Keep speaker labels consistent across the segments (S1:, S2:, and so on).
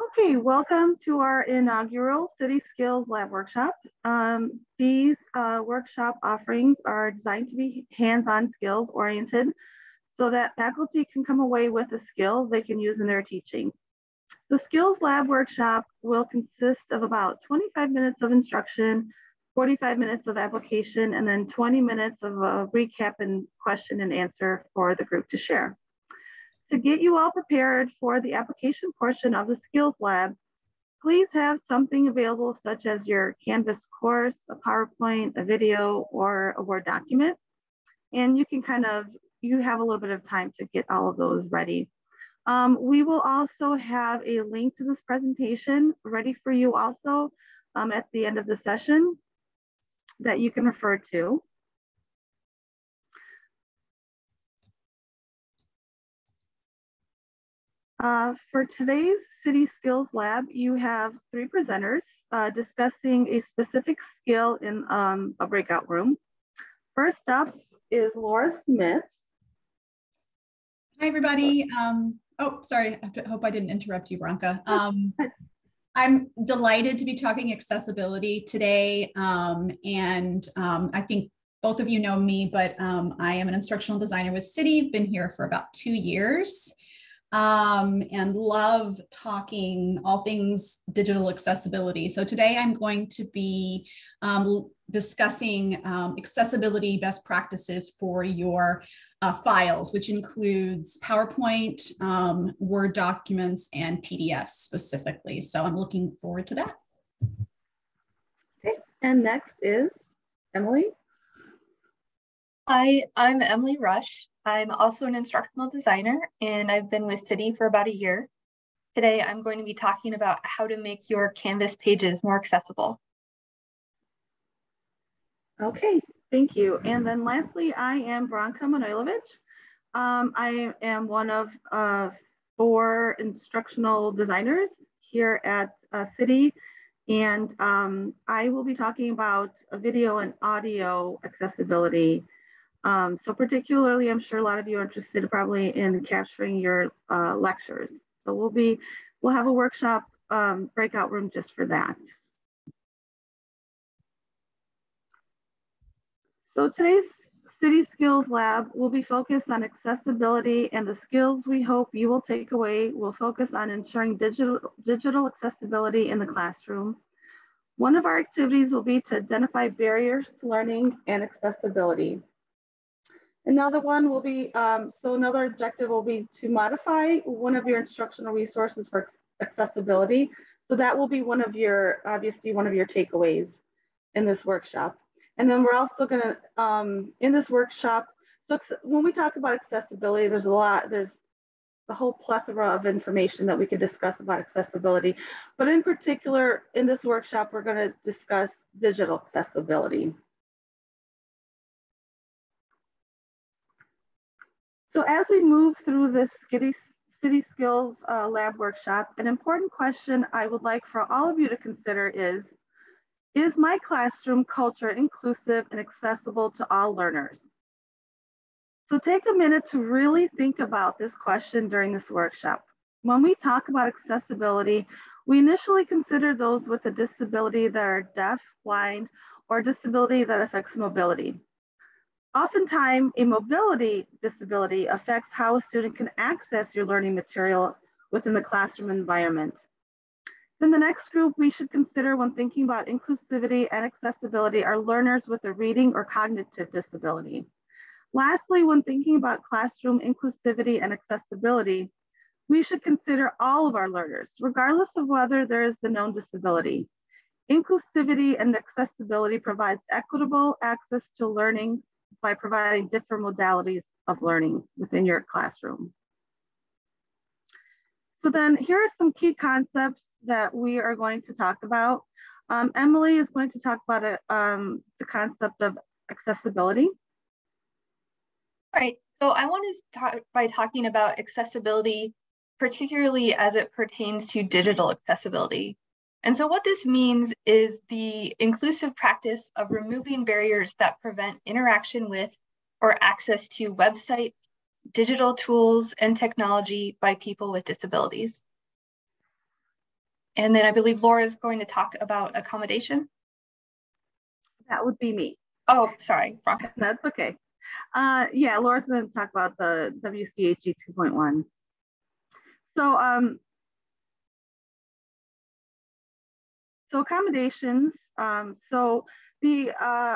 S1: Okay, welcome to our inaugural City Skills Lab Workshop. These workshop offerings are designed to be hands-on skills oriented so that faculty can come away with a skill they can use in their teaching. The Skills Lab Workshop will consist of about 25 minutes of instruction, 45 minutes of application, and then 20 minutes of a recap and question and answer for the group to share. To get you all prepared for the application portion of the Skills Lab, please have something available such as your Canvas course, a PowerPoint, a video, or a Word document. And you can you have a little bit of time to get all of those ready. We will also have a link to this presentation ready for you also at the end of the session that you can refer to. For today's City Skills Lab, you have 3 presenters discussing a specific skill in a breakout room. First up is Laura Smith.
S2: Hi, everybody. Oh, sorry. I hope I didn't interrupt you, Bronca. I'm delighted to be talking accessibility today. I think both of you know me, but I am an instructional designer with Citi. Been here for about 2 years. And love talking all things digital accessibility. So today I'm going to be discussing accessibility best practices for your files, which includes PowerPoint, Word documents, and PDFs specifically. So I'm looking forward to that.
S1: Okay, and next is Emily.
S3: Hi, I'm Emily Rush. I'm also an instructional designer, and I've been with Citi for about a year. Today, I'm going to be talking about how to make your Canvas pages more accessible.
S1: Okay, thank you. And then lastly, I am Bronca Manojlovic. I am one of 4 instructional designers here at Citi, and I will be talking about video and audio accessibility. So particularly, I'm sure a lot of you are interested probably in capturing your lectures. So we'll have a workshop breakout room just for that. So today's City Skills Lab will be focused on accessibility, and the skills we hope you will take away will focus on ensuring digital accessibility in the classroom. One of our activities will be to identify barriers to learning and accessibility. Another one will be, another objective will be to modify one of your instructional resources for accessibility. So that will be obviously one of your takeaways in this workshop. And then we're also gonna, in this workshop, so when we talk about accessibility, there's a whole plethora of information that we could discuss about accessibility. But in particular, in this workshop, we're gonna discuss digital accessibility. So as we move through this City Skills Lab workshop, an important question I would like for all of you to consider is my classroom culture inclusive and accessible to all learners? So take a minute to really think about this question during this workshop. When we talk about accessibility, we initially consider those with a disability that are deaf, blind, or disability that affects mobility. Oftentimes, a mobility disability affects how a student can access your learning material within the classroom environment. Then the next group we should consider when thinking about inclusivity and accessibility are learners with a reading or cognitive disability. Lastly, when thinking about classroom inclusivity and accessibility, we should consider all of our learners, regardless of whether there is a known disability. Inclusivity and accessibility provides equitable access to learning by providing different modalities of learning within your classroom. So then here are some key concepts that we are going to talk about. Emily is going to talk about the concept of accessibility.
S3: All right, so I want to start by talking about accessibility, particularly as it pertains to digital accessibility. And so what this means is the inclusive practice of removing barriers that prevent interaction with or access to websites, digital tools and technology by people with disabilities. And then I believe Laura is going to talk about accommodation.
S1: That would be me.
S3: Oh, sorry, Bronca.
S1: That's okay. Yeah, Laura's going to talk about the WCAG 2.1. So accommodations. So the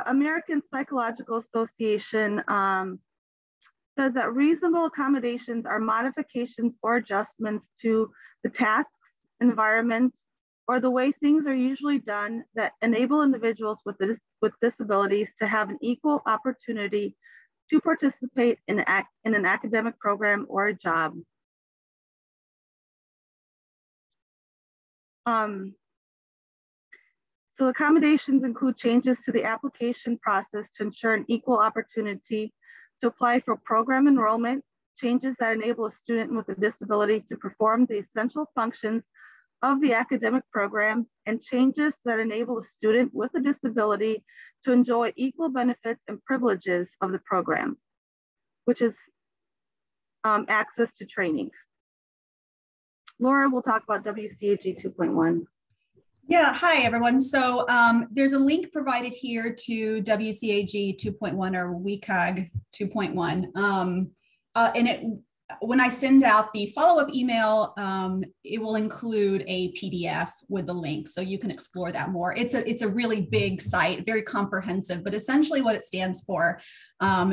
S1: American Psychological Association says that reasonable accommodations are modifications or adjustments to the tasks, environment, or the way things are usually done that enable individuals with disabilities to have an equal opportunity to participate in an academic program or a job. So accommodations include changes to the application process to ensure an equal opportunity to apply for program enrollment, changes that enable a student with a disability to perform the essential functions of the academic program, and changes that enable a student with a disability to enjoy equal benefits and privileges of the program, which is access to training. Laura will talk about WCAG 2.1.
S2: Yeah, hi everyone. So there's a link provided here to WCAG 2.1 or WCAG 2.1. And when I send out the follow-up email, it will include a PDF with the link, so you can explore that more. It's a really big site, very comprehensive, but essentially what it stands for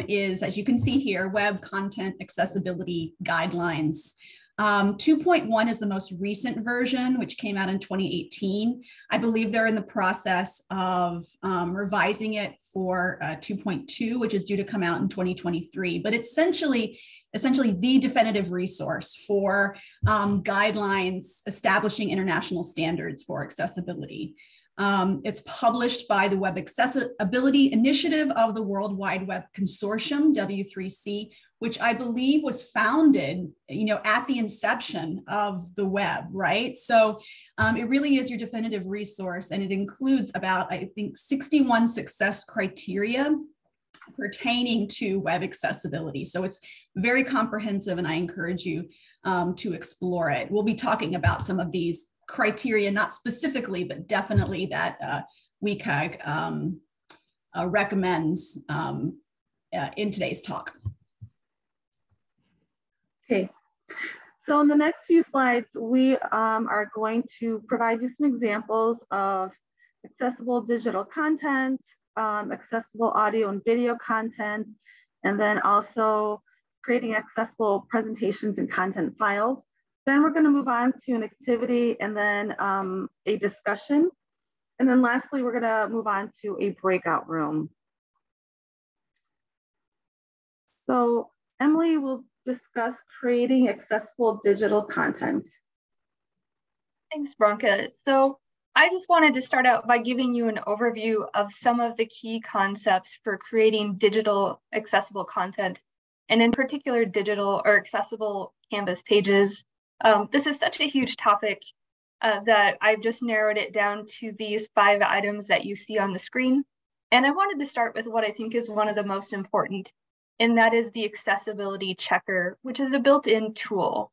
S2: is, as you can see here, Web Content Accessibility Guidelines. 2.1 is the most recent version, which came out in 2018. I believe they're in the process of revising it for 2.2, which is due to come out in 2023. But it's essentially the definitive resource for guidelines establishing international standards for accessibility. It's published by the Web Accessibility Initiative of the World Wide Web Consortium, W3C, which I believe was founded, at the inception of the web, right? So it really is your definitive resource, and it includes about, I think, 61 success criteria pertaining to web accessibility. So it's very comprehensive, and I encourage you to explore it. We'll be talking about some of these criteria, not specifically, but definitely that WCAG recommends in today's talk.
S1: Okay, so in the next few slides, we are going to provide you some examples of accessible digital content, accessible audio and video content, and then also creating accessible presentations and content files. Then we're going to move on to an activity and then a discussion. And then lastly, we're going to move on to a breakout room. So Emily will discuss creating accessible digital content.
S3: Thanks, Bronca. So I just wanted to start out by giving you an overview of some of the key concepts for creating digital accessible content, and in particular, digital or accessible Canvas pages. This is such a huge topic that I've just narrowed it down to these 5 items that you see on the screen. And I wanted to start with what I think is one of the most important, and that is the accessibility checker, which is a built-in tool.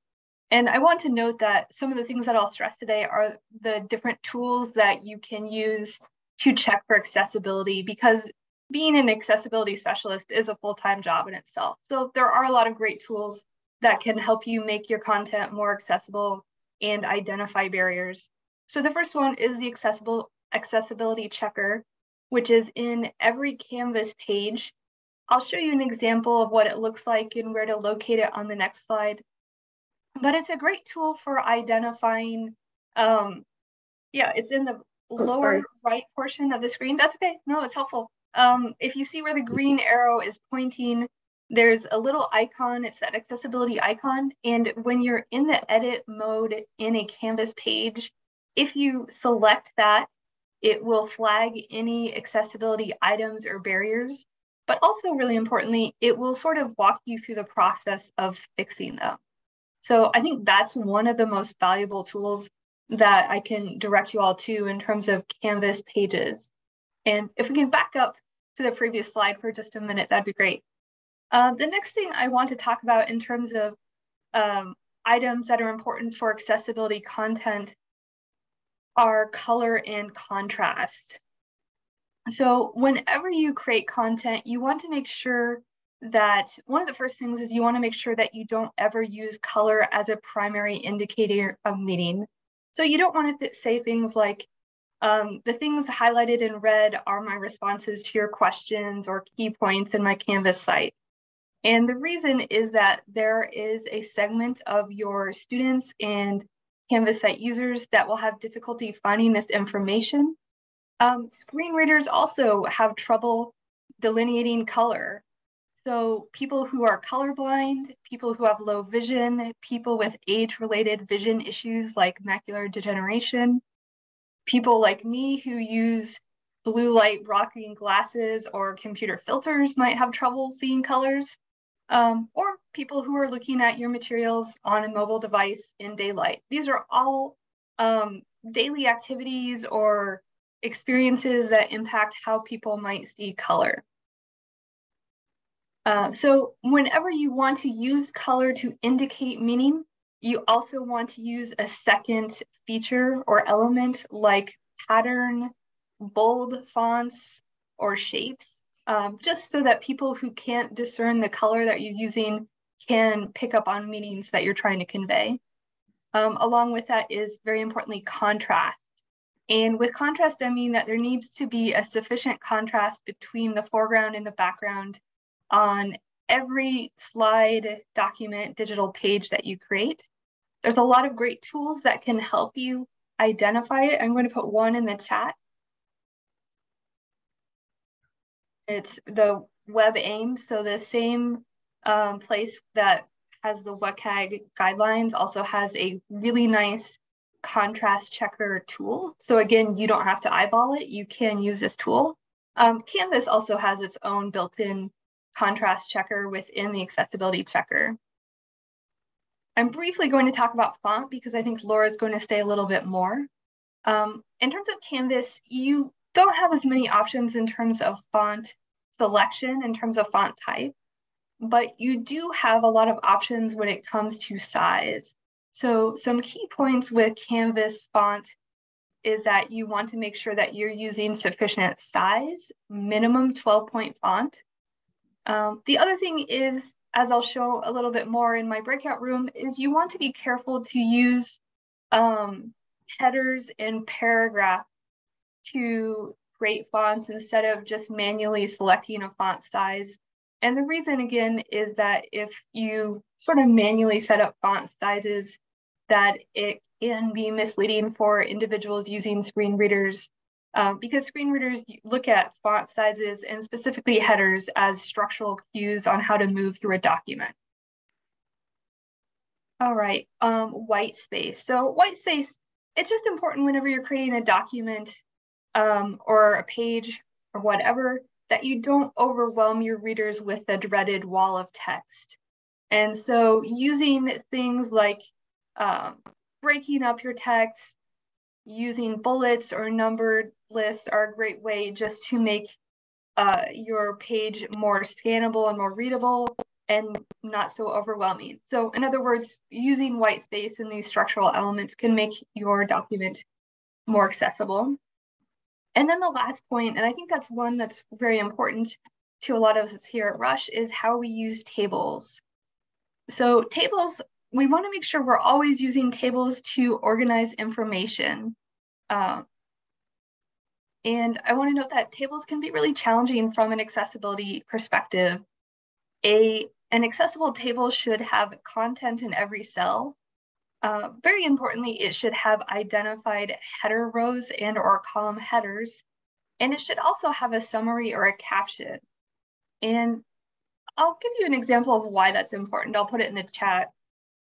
S3: And I want to note that some of the things that I'll stress today are the different tools that you can use to check for accessibility, because being an accessibility specialist is a full-time job in itself. So there are a lot of great tools that can help you make your content more accessible and identify barriers. So the first one is the accessibility checker, which is in every Canvas page. I'll show you an example of what it looks like and where to locate it on the next slide. But it's a great tool for identifying, it's in the lower right portion of the screen. That's okay, no, it's helpful. If you see where the green arrow is pointing, there's a little icon, it's that accessibility icon. And when you're in the edit mode in a Canvas page, if you select that, it will flag any accessibility items or barriers. But also really importantly, it will sort of walk you through the process of fixing them. So I think that's one of the most valuable tools that I can direct you all to in terms of Canvas pages. And if we can back up to the previous slide for just a minute, that'd be great. The next thing I want to talk about in terms of items that are important for accessibility content are color and contrast. So whenever you create content, you want to make sure that one of the first things is you want to make sure that you don't ever use color as a primary indicator of meaning. So you don't want to say things like, the things highlighted in red are my responses to your questions or key points in my Canvas site. And the reason is that there is a segment of your students and Canvas site users that will have difficulty finding this information. Screen readers also have trouble delineating color. So people who are colorblind, people who have low vision, people with age-related vision issues like macular degeneration, people like me who use blue light blocking glasses or computer filters might have trouble seeing colors, or people who are looking at your materials on a mobile device in daylight. These are all daily activities or experiences that impact how people might see color. So whenever you want to use color to indicate meaning, you also want to use a second feature or element like pattern, bold fonts, or shapes, just so that people who can't discern the color that you're using can pick up on meanings that you're trying to convey. Along with that is, very importantly, contrast. And with contrast, I mean that there needs to be a sufficient contrast between the foreground and the background on every slide, document, digital page that you create. There's a lot of great tools that can help you identify it. I'm going to put one in the chat. It's the WebAIM, so the same place that has the WCAG guidelines also has a really nice contrast checker tool. So again, you don't have to eyeball it, you can use this tool. Canvas also has its own built-in contrast checker within the accessibility checker. I'm briefly going to talk about font because I think Laura's going to stay a little bit more. In terms of Canvas, you don't have as many options in terms of font selection, in terms of font type, but you do have a lot of options when it comes to size. So some key points with Canvas font is that you want to make sure that you're using sufficient size, minimum 12-point font. The other thing is, as I'll show a little bit more in my breakout room, is you want to be careful to use headers and paragraph to create fonts instead of just manually selecting a font size. And the reason, again, is that if you sort of manually set up font sizes, that it can be misleading for individuals using screen readers, because screen readers look at font sizes and specifically headers as structural cues on how to move through a document. All right, white space. So white space, it's just important whenever you're creating a document or a page or whatever, that you don't overwhelm your readers with the dreaded wall of text. And so using things like breaking up your text, using bullets or numbered lists are a great way just to make your page more scannable and more readable and not so overwhelming. So in other words, using white space and these structural elements can make your document more accessible. And then the last point, and I think that's one that's very important to a lot of us here at Rush, is how we use tables. So tables, we want to make sure we're always using tables to organize information. And I want to note that tables can be really challenging from an accessibility perspective. An accessible table should have content in every cell. Very importantly, it should have identified header rows and or column headers. And it should also have a summary or a caption. And I'll give you an example of why that's important. I'll put it in the chat.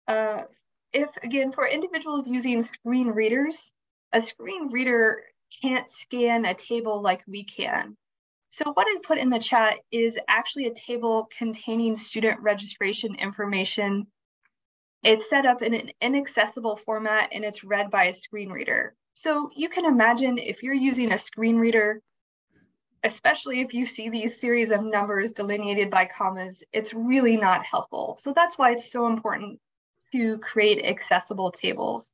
S3: Again, for individuals using screen readers, a screen reader can't scan a table like we can. So what I put in the chat is actually a table containing student registration information. It's set up in an inaccessible format and it's read by a screen reader. So you can imagine if you're using a screen reader, especially if you see these series of numbers delineated by commas, it's really not helpful. So that's why it's so important to create accessible tables.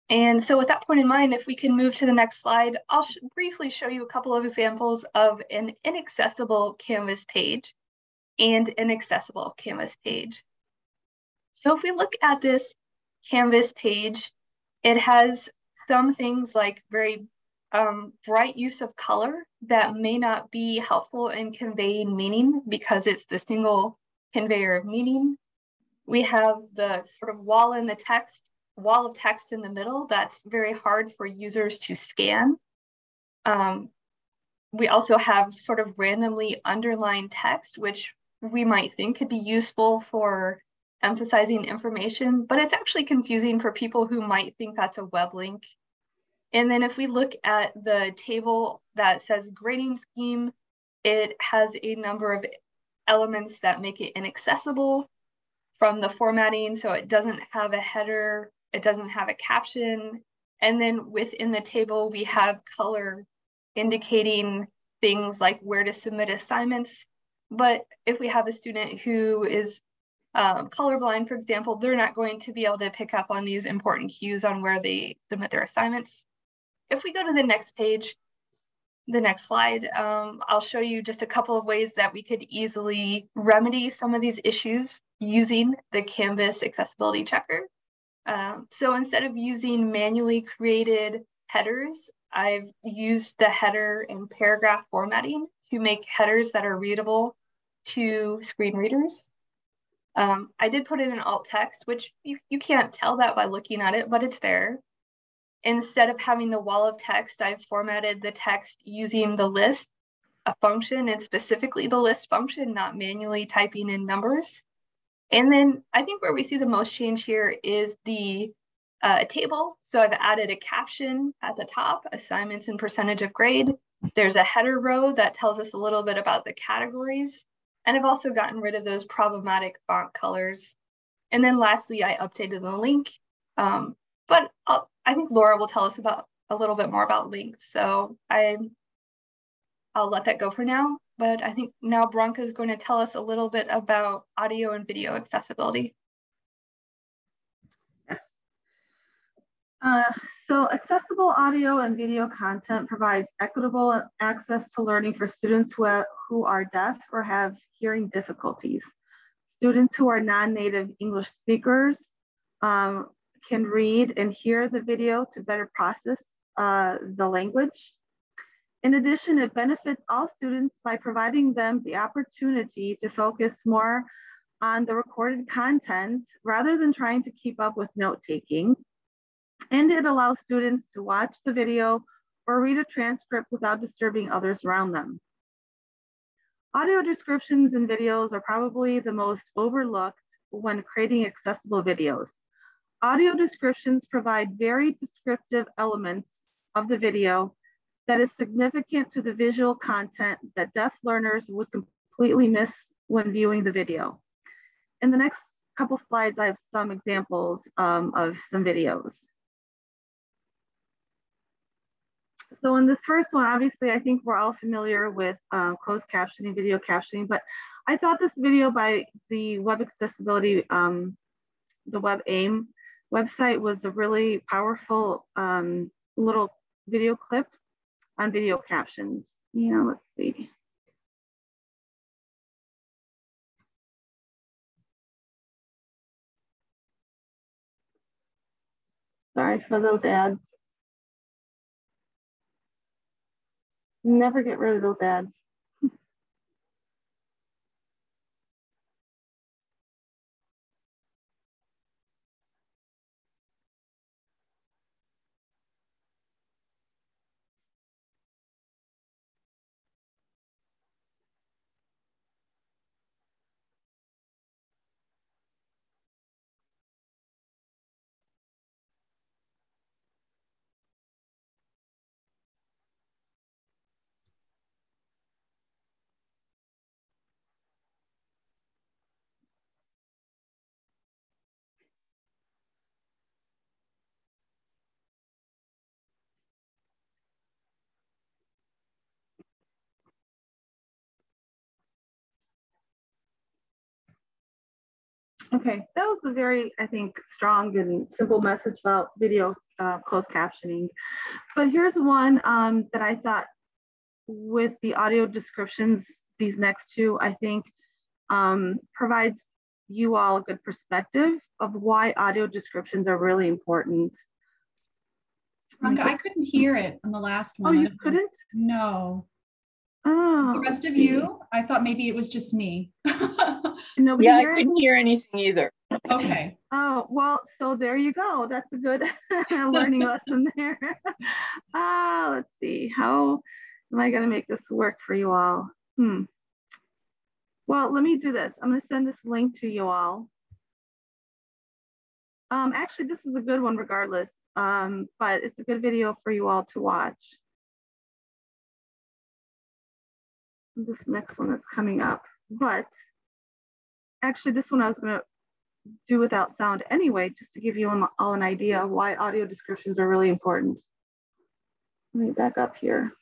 S3: And so with that point in mind, if we can move to the next slide, I'll briefly show you a couple of examples of an inaccessible Canvas page and an accessible Canvas page. So if we look at this Canvas page, it has some things like very bright use of color that may not be helpful in conveying meaning because it's the single conveyor of meaning. We have the sort of wall of text in the middle that's very hard for users to scan. We also have sort of randomly underlined text, which we might think could be useful for emphasizing information, but it's actually confusing for people who might think that's a web link. And then if we look at the table that says grading scheme, it has a number of elements that make it inaccessible from the formatting. So it doesn't have a header, it doesn't have a caption. And then within the table, we have color indicating things like where to submit assignments. But if we have a student who is colorblind, for example, they're not going to be able to pick up on these important cues on where they submit their assignments. If we go to the next page, the next slide, I'll show you just a couple of ways that we could easily remedy some of these issues using the Canvas accessibility checker. So instead of using manually created headers, I've used the header and paragraph formatting to make headers that are readable to screen readers. I did put in an alt text, which you can't tell that by looking at it, but it's there. Instead of having the wall of text, I've formatted the text using the list, a function, and specifically the list function, not manually typing in numbers. And then I think where we see the most change here is the table. So I've added a caption at the top, assignments and percentage of grade. There's a header row that tells us a little bit about the categories. And I've also gotten rid of those problematic font colors. And then lastly, I updated the link. But I think Laura will tell us about a little bit more about links. So I'll let that go for now. But I think now Branka is going to tell us a little bit about audio and video accessibility.
S1: Yes. So accessible audio and video content provides equitable access to learning for students who are deaf or have hearing difficulties. Students who are non-native English speakers can read and hear the video to better process the language. In addition, it benefits all students by providing them the opportunity to focus more on the recorded content rather than trying to keep up with note-taking. And it allows students to watch the video or read a transcript without disturbing others around them. Audio descriptions and videos are probably the most overlooked when creating accessible videos. Audio descriptions provide very descriptive elements of the video that is significant to the visual content that deaf learners would completely miss when viewing the video. In the next couple slides, I have some examples of some videos. So in this first one, obviously, I think we're all familiar with closed captioning, video captioning, but I thought this video by the Web Accessibility, the WebAIM website was a really powerful little video clip on video captions. Let's see. Sorry for those ads. Never get rid of those ads. Okay, that was a very, I think, strong and simple message about video closed captioning. But here's one that I thought with the audio descriptions, these next two, I think provides you all a good perspective of why audio descriptions are really important.
S2: Veronica, I couldn't hear it on the last one.
S1: Oh, you couldn't?
S2: No.
S1: Oh,
S2: The rest of you? I thought maybe it was just me.
S1: Nobody
S4: Yeah, I
S1: hear it?
S4: couldn't hear anything either.
S2: Okay.
S1: Oh, well, so there you go. That's a good learning lesson there. Let's see. How am I going to make this work for you all? Well, let me do this. I'm going to send this link to you all. Actually, this is a good one regardless, but it's a good video for you all to watch. This next one that's coming up. But actually, this one I was going to do without sound anyway, just to give you all an idea of why audio descriptions are really important. Let me back up here.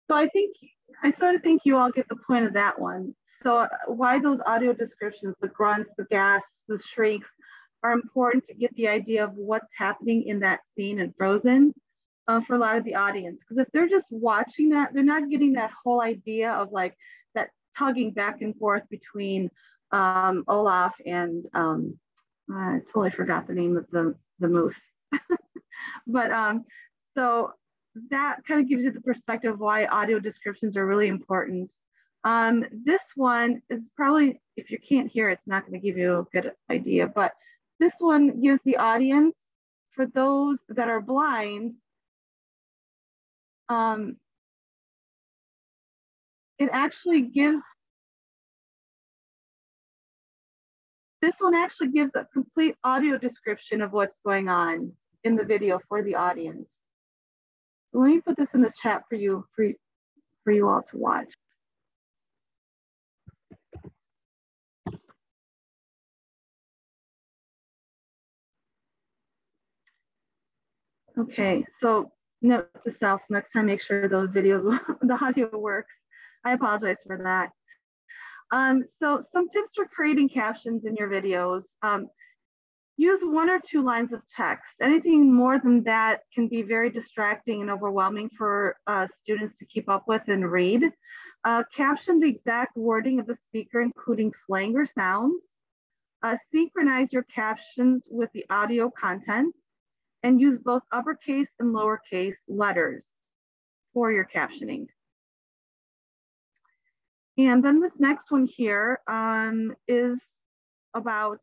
S1: So I sort of think you all get the point of that one. So why those audio descriptions, the grunts, the gasps, the shrieks, are important to get the idea of what's happening in that scene in Frozen for a lot of the audience. Because if they're just watching that, they're not getting that whole idea of like that tugging back and forth between Olaf and I totally forgot the name of the moose. But so that kind of gives you the perspective of why audio descriptions are really important. This one is probably, if you can't hear, it's not going to give you a good idea, but this one gives the audience, for those that are blind, it actually gives, this one actually gives a complete audio description of what's going on in the video for the audience. So let me put this in the chat for you all to watch. Okay, so note to self, next time make sure those videos, the audio works. I apologize for that. So some tips for creating captions in your videos. Use 1 or 2 lines of text. Anything more than that can be very distracting and overwhelming for students to keep up with and read. Caption the exact wording of the speaker, including slang or sounds. Synchronize your captions with the audio content, and use both uppercase and lowercase letters for your captioning. And then this next one here is about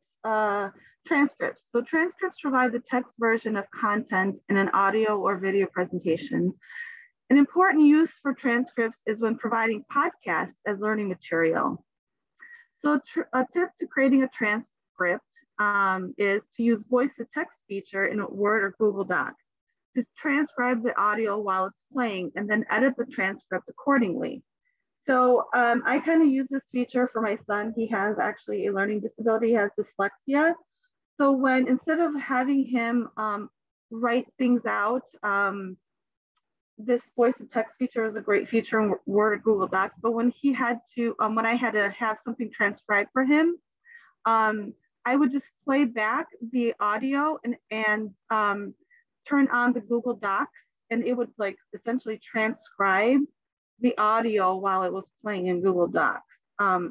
S1: transcripts. So transcripts provide the text version of content in an audio or video presentation. An important use for transcripts is when providing podcasts as learning material. So a tip to creating a transcript is to use voice to text feature in a Word or Google Doc to transcribe the audio while it's playing and then edit the transcript accordingly. So I kind of use this feature for my son. He has actually a learning disability, he has dyslexia. So when, instead of having him write things out, this voice to text feature is a great feature in Word or Google Docs, but when he had to, when I had to have something transcribed for him, I would just play back the audio and turn on the Google Docs, and it would like essentially transcribe the audio while it was playing in Google Docs.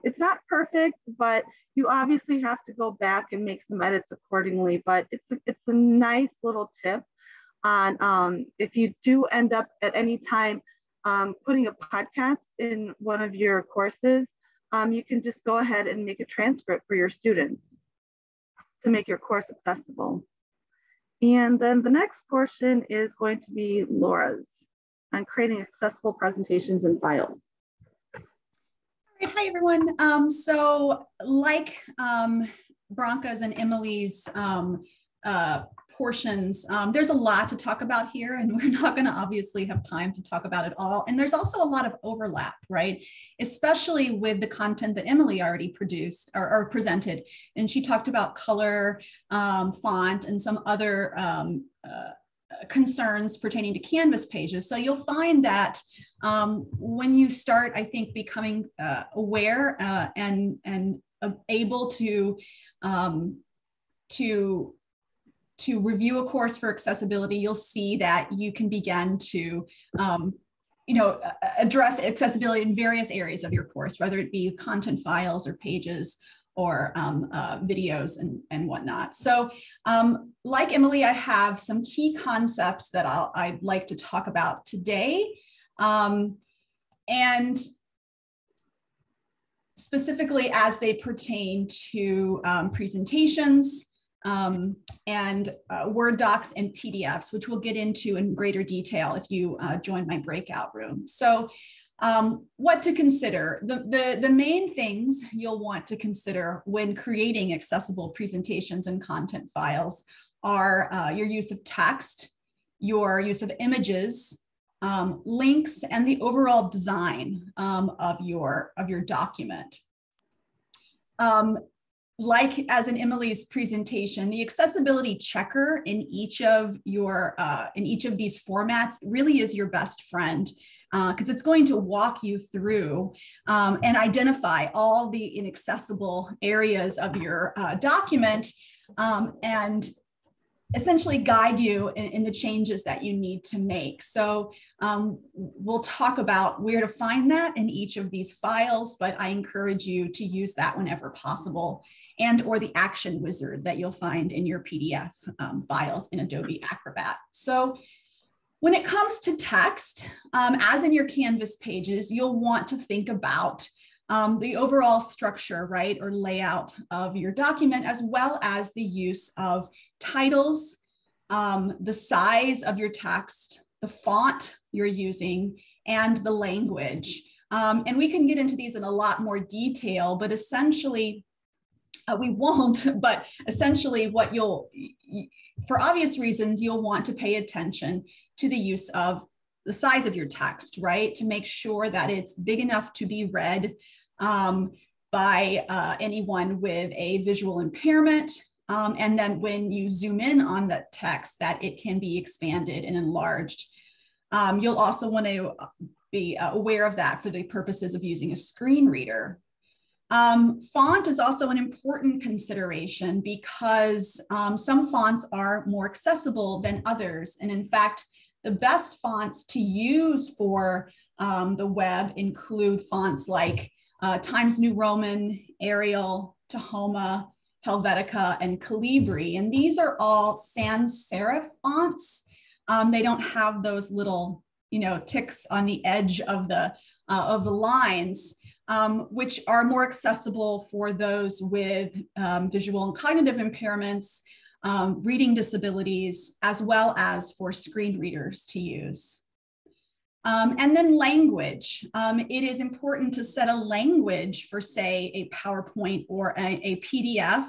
S1: It's not perfect, but you obviously have to go back and make some edits accordingly, but it's a nice little tip on if you do end up at any time putting a podcast in one of your courses, you can just go ahead and make a transcript for your students to make your course accessible. And then the next portion is going to be Laura's on creating accessible presentations and files.
S2: All right, hi everyone. So like Branka's and Emily's portions, there's a lot to talk about here, and we're not going to obviously have time to talk about it all. And there's also a lot of overlap, right? Especially with the content that Emily already produced or presented. And she talked about color, font, and some other concerns pertaining to Canvas pages. So you'll find that when you start, I think, becoming aware and able to review a course for accessibility, you'll see that you can begin to address accessibility in various areas of your course, whether it be content files or pages or videos and whatnot. So like Emily, I have some key concepts that I'd like to talk about today. And specifically as they pertain to presentations, and Word docs and PDFs, which we'll get into in greater detail if you join my breakout room. So what to consider. The main things you'll want to consider when creating accessible presentations and content files are your use of text, your use of images, links, and the overall design of your document. Like as in Emily's presentation, the accessibility checker in each of these formats really is your best friend, because it's going to walk you through and identify all the inaccessible areas of your document and essentially guide you in the changes that you need to make. So we'll talk about where to find that in each of these files, but I encourage you to use that whenever possible, and or the action wizard that you'll find in your PDF files in Adobe Acrobat. So when it comes to text, as in your Canvas pages, you'll want to think about the overall structure, right, or layout of your document, as well as the use of titles, the size of your text, the font you're using, and the language. And we can get into these in a lot more detail, but essentially, we won't, but essentially what for obvious reasons, you'll want to pay attention to the use of the size of your text, right? To make sure that it's big enough to be read by anyone with a visual impairment. And then when you zoom in on the text, that it can be expanded and enlarged. You'll also want to be aware of that for the purposes of using a screen reader. Font is also an important consideration because some fonts are more accessible than others. And in fact, the best fonts to use for the web include fonts like Times New Roman, Arial, Tahoma, Helvetica, and Calibri. And these are all sans serif fonts. They don't have those little, ticks on the edge of the lines, which are more accessible for those with visual and cognitive impairments, reading disabilities, as well as for screen readers to use. And then language. It is important to set a language for, say, a PowerPoint or a PDF,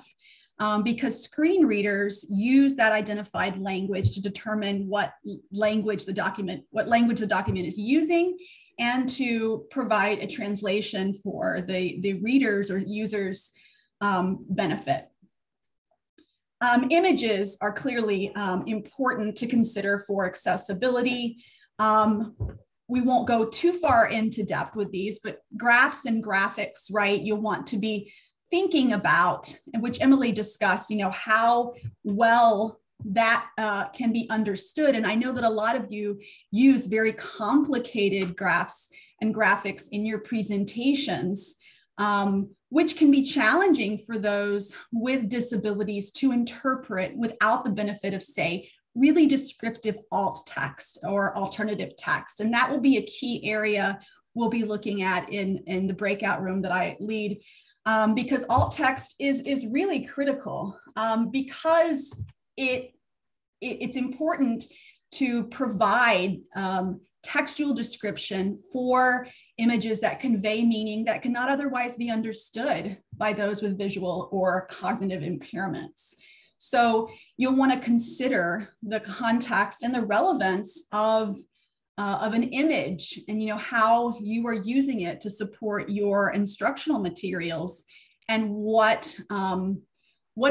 S2: because screen readers use that identified language to determine what language the document is using, and to provide a translation for the readers or users' benefit. Images are clearly important to consider for accessibility. We won't go too far into depth with these, but graphs and graphics, right? You'll want to be thinking about, and which Emily discussed, how well that can be understood. And I know that a lot of you use very complicated graphs and graphics in your presentations, which can be challenging for those with disabilities to interpret without the benefit of, say, really descriptive alt text or alternative text. And that will be a key area we'll be looking at in the breakout room that I lead, because alt text is really critical, because it's important to provide textual description for images that convey meaning that cannot otherwise be understood by those with visual or cognitive impairments. So you'll want to consider the context and the relevance of an image, and how you are using it to support your instructional materials, and what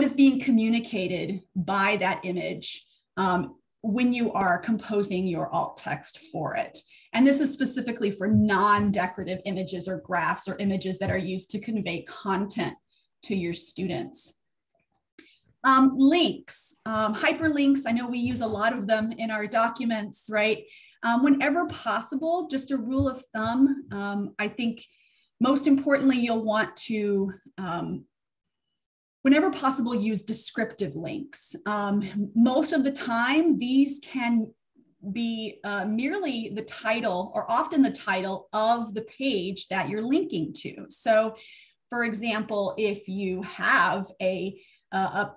S2: is being communicated by that image when you are composing your alt text for it. And this is specifically for non-decorative images or graphs or images that are used to convey content to your students. Links, hyperlinks, I know we use a lot of them in our documents, right? Whenever possible, just a rule of thumb, I think most importantly, you'll want to, whenever possible, use descriptive links. Most of the time, these can be merely the title, or often the title of the page that you're linking to. So for example, if you have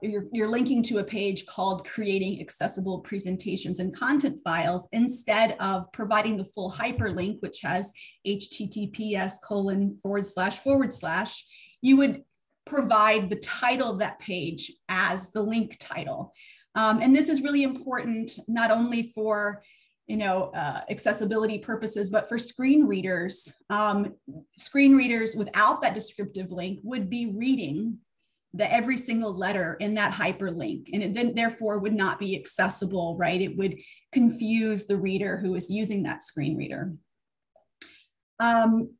S2: you're linking to a page called Creating Accessible Presentations and Content Files, instead of providing the full hyperlink, which has https://, you would provide the title of that page as the link title. And this is really important, not only for accessibility purposes, but for screen readers. Screen readers without that descriptive link would be reading every single letter in that hyperlink, and it then therefore would not be accessible, right? It would confuse the reader who is using that screen reader.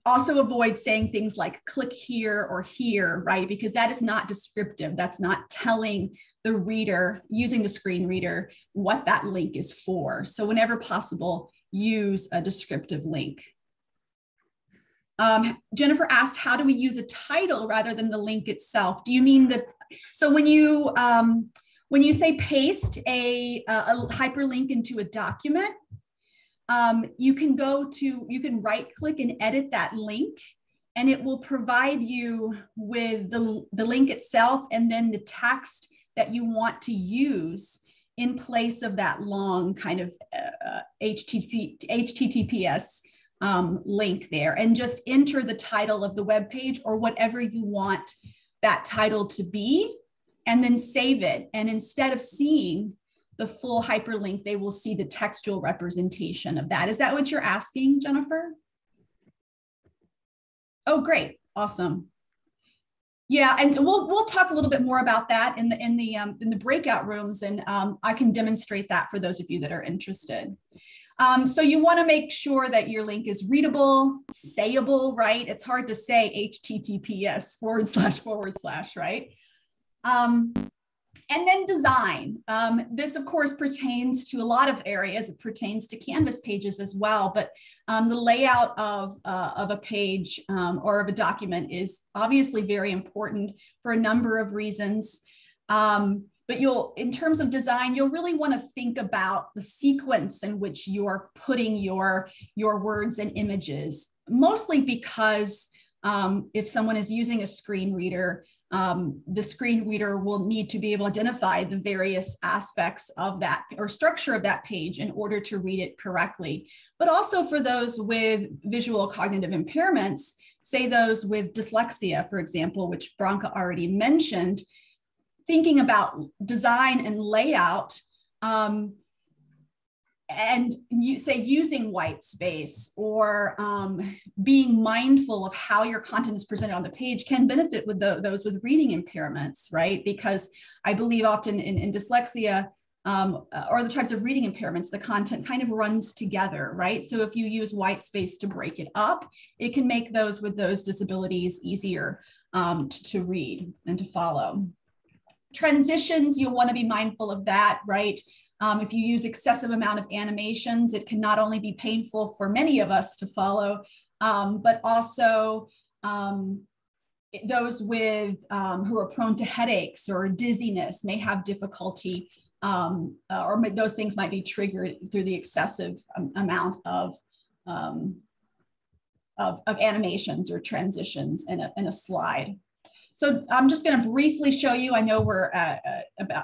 S2: Also avoid saying things like click here or here, right? Because that is not descriptive. That's not telling the reader using the screen reader what that link is for. So whenever possible, use a descriptive link. Jennifer asked, how do we use a title rather than the link itself? Do you mean so when you say paste a hyperlink into a document, you can right click and edit that link, and it will provide you with the link itself and then the text that you want to use in place of that long kind of HTTPS link there, and just enter the title of the web page or whatever you want that title to be, and then save it. And instead of seeing the full hyperlink, they will see the textual representation of that. Is that what you're asking, Jennifer? Oh, great, awesome. Yeah, and we'll talk a little bit more about that in the breakout rooms, and I can demonstrate that for those of you that are interested. So you want to make sure that your link is readable, sayable, right? It's hard to say https://, right? And then design. This, of course, pertains to a lot of areas. It pertains to Canvas pages as well, but the layout of a page or of a document is obviously very important for a number of reasons. But in terms of design, you'll really want to think about the sequence in which you're putting your words and images, mostly because if someone is using a screen reader, the screen reader will need to be able to identify the various aspects of that or structure of that page in order to read it correctly. But also for those with visual cognitive impairments, say those with dyslexia, for example, which Branka already mentioned, thinking about design and layout, and using white space or being mindful of how your content is presented on the page can benefit with those with reading impairments, right? Because I believe often in dyslexia or the types of reading impairments, the content kind of runs together, right? So if you use white space to break it up, it can make those with those disabilities easier to read and to follow. Transitions, you'll want to be mindful of that, right? If you use excessive amount of animations, it can not only be painful for many of us to follow, but also those with who are prone to headaches or dizziness may have difficulty, or those things might be triggered through the excessive amount of animations or transitions in a slide. So I'm just going to briefly show you. I know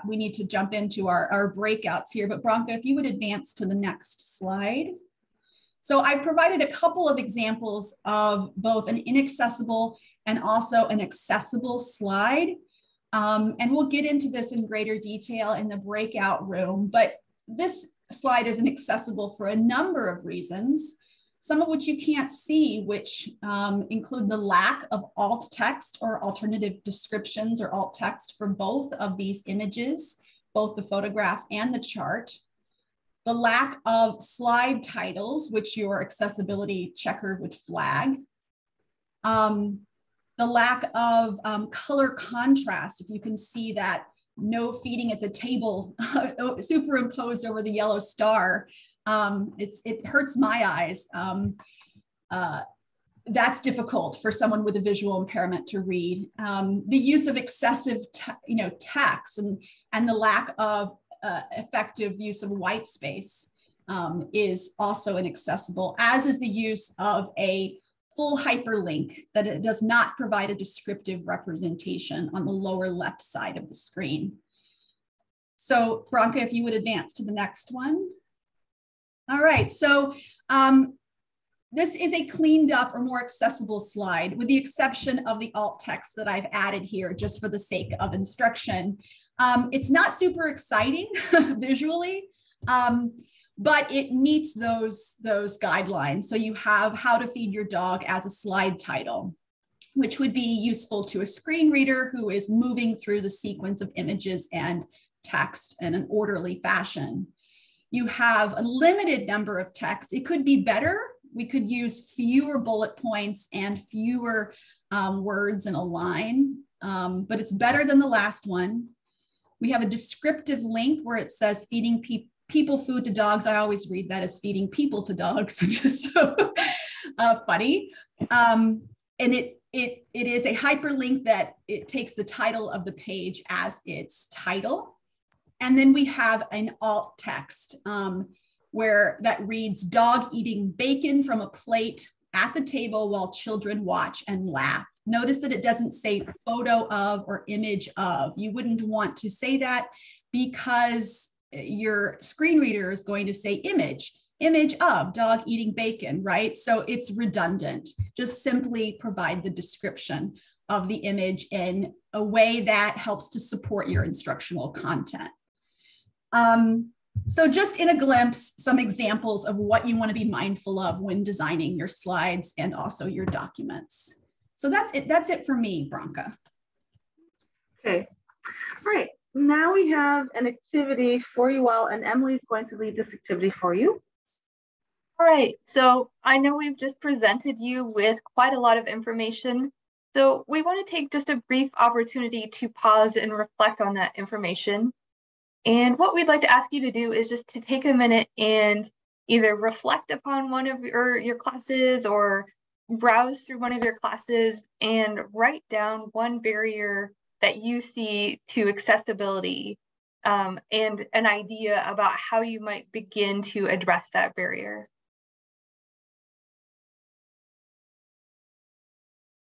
S2: we need to jump into our breakouts here, but Branka, if you would advance to the next slide. So I provided a couple of examples of both an inaccessible and also an accessible slide. And we'll get into this in greater detail in the breakout room, but this slide isn't accessible for a number of reasons, some of which you can't see, which include the lack of alt text or alternative descriptions or alt text for both of these images, both the photograph and the chart. The lack of slide titles, which your accessibility checker would flag. The lack of color contrast, if you can see that no feeding at the table superimposed over the yellow star, it hurts my eyes. That's difficult for someone with a visual impairment to read. The use of excessive text and the lack of effective use of white space is also inaccessible, as is the use of a full hyperlink that it does not provide a descriptive representation on the lower left side of the screen. So Branka, if you would advance to the next one. All right, so this is a cleaned up or more accessible slide with the exception of the alt text that I've added here just for the sake of instruction. It's not super exciting visually, but it meets those guidelines. So you have how to feed your dog as a slide title, which would be useful to a screen reader who is moving through the sequence of images and text in an orderly fashion. You have a limited number of text. It could be better. We could use fewer bullet points and fewer words in a line, but it's better than the last one. We have a descriptive link where it says feeding people food to dogs. I always read that as feeding people to dogs, which is so funny. And it is a hyperlink that it takes the title of the page as its title. And then we have an alt text where that reads, dog eating bacon from a plate at the table while children watch and laugh. Notice that it doesn't say photo of or image of. You wouldn't want to say that because your screen reader is going to say image of dog eating bacon, right? So it's redundant. Just simply provide the description of the image in a way that helps to support your instructional content. So just in a glimpse, some examples of what you want to be mindful of when designing your slides and also your documents. So that's it for me, Branka.
S1: Okay, all right. Now we have an activity for you all, and Emily's going to lead this activity for you.
S3: All right, so I know we've just presented you with quite a lot of information. So we want to take just a brief opportunity to pause and reflect on that information. And what we'd like to ask you to do is just to take a minute and either reflect upon one of your classes or browse through one of your classes and write down one barrier that you see to accessibility and an idea about how you might begin to address that barrier.